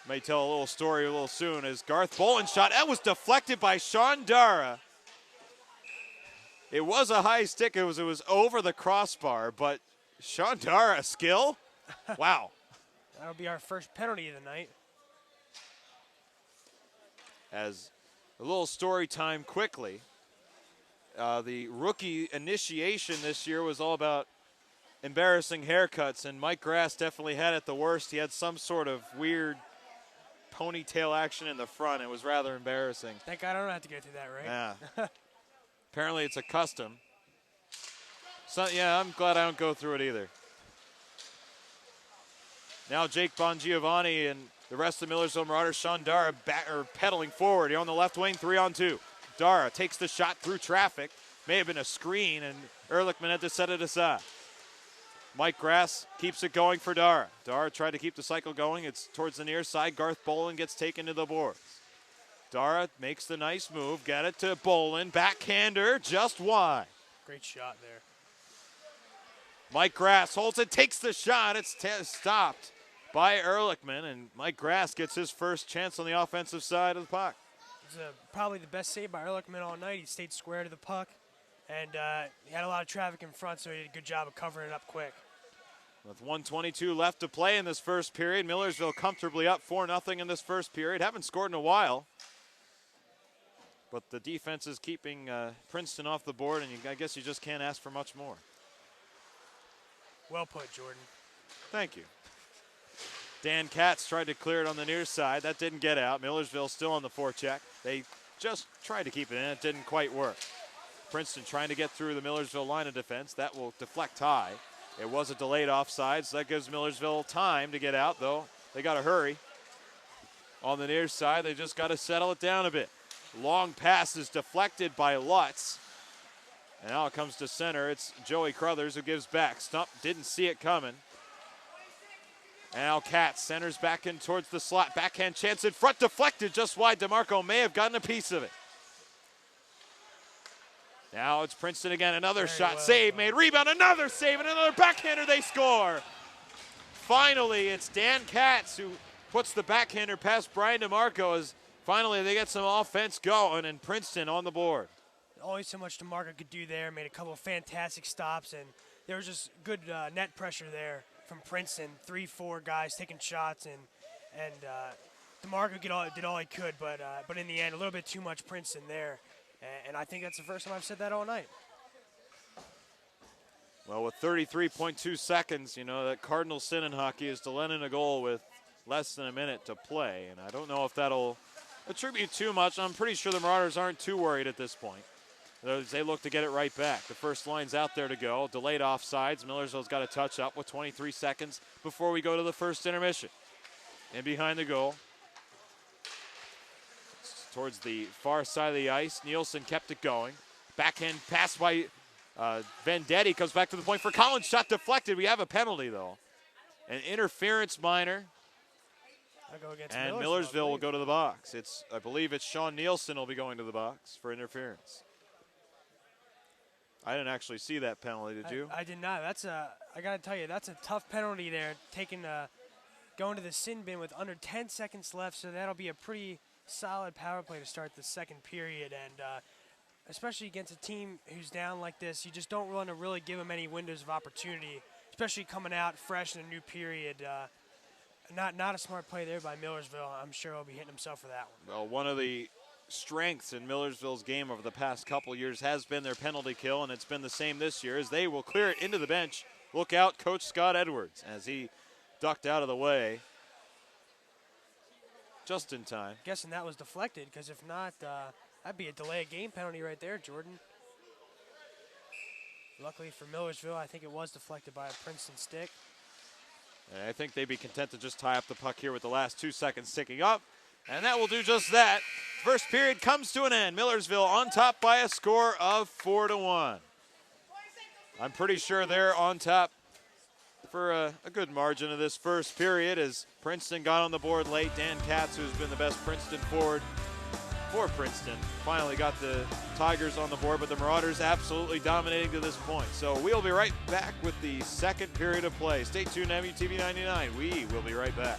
May tell a little story a little soon as Garth Boland's shot. That was deflected by Sean Dara. It was a high stick. It was over the crossbar, but Sean Dara, skill? Wow. That'll be our first penalty of the night. As a little story time quickly. The rookie initiation this year was all about embarrassing haircuts, and Mike Grass definitely had it the worst. He had some sort of weird ponytail action in the front. It was rather embarrassing. Thank God I don't have to go through that, right? Yeah. Apparently it's a custom. So, yeah, I'm glad I don't go through it either. Now Jake Bongiovanni and the rest of the Millersville Marauders, Sean Dara pedaling forward. Here on the left wing, 3-on-2. Dara takes the shot through traffic. May have been a screen, and Ehrlichman had to set it aside. Mike Grass keeps it going for Dara. Dara tried to keep the cycle going. It's towards the near side. Garth Boland gets taken to the boards. Dara makes the nice move. Get it to Boland. Backhander just wide. Great shot there. Mike Grass holds it, takes the shot. It's stopped by Ehrlichman, and Mike Grass gets his first chance on the offensive side of the puck. It was probably the best save by Ehrlichman all night. He stayed square to the puck, and he had a lot of traffic in front, so he did a good job of covering it up quick. With 1:22 left to play in this first period, Millersville comfortably up 4-0 in this first period. Haven't scored in a while, but the defense is keeping Princeton off the board, and I guess you just can't ask for much more. Well put, Jordan. Thank you. Dan Katz tried to clear it on the near side. That didn't get out. Millersville still on the forecheck. They just tried to keep it in. It didn't quite work. Princeton trying to get through the Millersville line of defense. That will deflect high. It was a delayed offside, so that gives Millersville time to get out, though. They got to hurry. On the near side, they just got to settle it down a bit. Long pass is deflected by Lutz. And now it comes to center. It's Joey Crothers who gives back. Stump didn't see it coming. And now Katz centers back in towards the slot. Backhand chance in front, deflected just wide. DeMarco may have gotten a piece of it. Now it's Princeton again. Another shot, save made. Rebound, another save, and another backhander. They score. Finally, it's Dan Katz who puts the backhander past Brian DeMarco as finally they get some offense going, and Princeton on the board. Always so much DeMarco could do there. Made a couple of fantastic stops, and there was just good net pressure there from Princeton. 3-4 guys taking shots, and DeMarco did all he could, but in the end, a little bit too much Princeton there. And I think that's the first time I've said that all night. Well, with 33.2 seconds, you know, that cardinal sin in hockey is to let in a goal with less than a minute to play. And I don't know if that'll attribute too much. I'm pretty sure the Marauders aren't too worried at this point. They look to get it right back. The first line's out there to go. Delayed offsides. Millersville's got to touch up with 23 seconds before we go to the first intermission. And behind the goal, towards the far side of the ice, Nielsen kept it going. Backhand pass by Vendetti, comes back to the point for Collins. Shot deflected. We have a penalty, though. An interference minor. And Millersville will go to the box. I believe it's Sean Nielsen will be going to the box for interference. I didn't actually see that penalty, did you? I did not. I got to tell you, that's a tough penalty there, going to the sin bin with under 10 seconds left, so that'll be a pretty solid power play to start the second period, and especially against a team who's down like this, you just don't want to really give them any windows of opportunity, especially coming out fresh in a new period. Not a smart play there by Millersville. I'm sure he'll be hitting himself for that one. Well, one of the strengths in Millersville's game over the past couple years has been their penalty kill, and it's been the same this year as they will clear it into the bench. Look out, Coach Scott Edwards, as he ducked out of the way just in time. Guessing that was deflected, because if not, that'd be a delay of game penalty right there, Jordan. Luckily for Millersville, I think it was deflected by a Princeton stick. And I think they'd be content to just tie up the puck here with the last 2 seconds ticking up. And that will do just that. First period comes to an end. Millersville on top by a score of 4-1. I'm pretty sure they're on top for a good margin of this first period as Princeton got on the board late. Dan Katz, who's been the best Princeton forward for Princeton, finally got the Tigers on the board, but the Marauders absolutely dominating to this point. So we'll be right back with the second period of play. Stay tuned to MUTV 99. We will be right back.